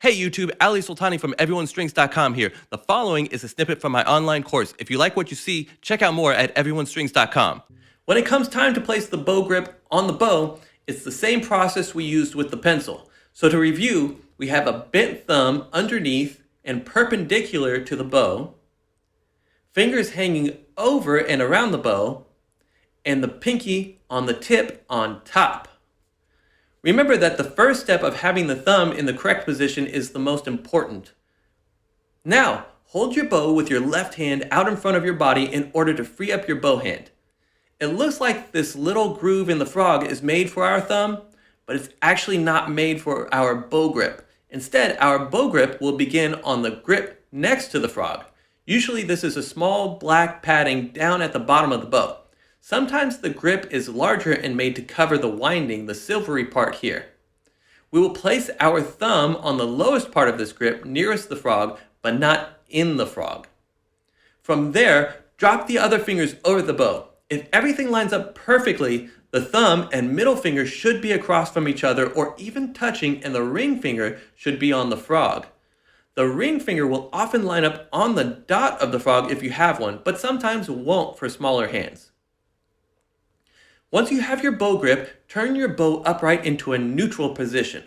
Hey YouTube, Ali Sultani from everyonestrings.com here. The following is a snippet from my online course. If you like what you see, check out more at everyonestrings.com. When it comes time to place the bow grip on the bow, it's the same process we used with the pencil. So to review, we have a bent thumb underneath and perpendicular to the bow, fingers hanging over and around the bow, and the pinky on the tip on top. Remember that the first step of having the thumb in the correct position is the most important. Now, hold your bow with your left hand out in front of your body in order to free up your bow hand. It looks like this little groove in the frog is made for our thumb, but it's actually not made for our bow grip. Instead, our bow grip will begin on the grip next to the frog. Usually this is a small black padding down at the bottom of the bow. Sometimes the grip is larger and made to cover the winding, the silvery part here. We will place our thumb on the lowest part of this grip nearest the frog, but not in the frog. From there, drop the other fingers over the bow. If everything lines up perfectly, the thumb and middle finger should be across from each other or even touching, and the ring finger should be on the frog. The ring finger will often line up on the dot of the frog if you have one, but sometimes won't for smaller hands. Once you have your bow grip, turn your bow upright into a neutral position.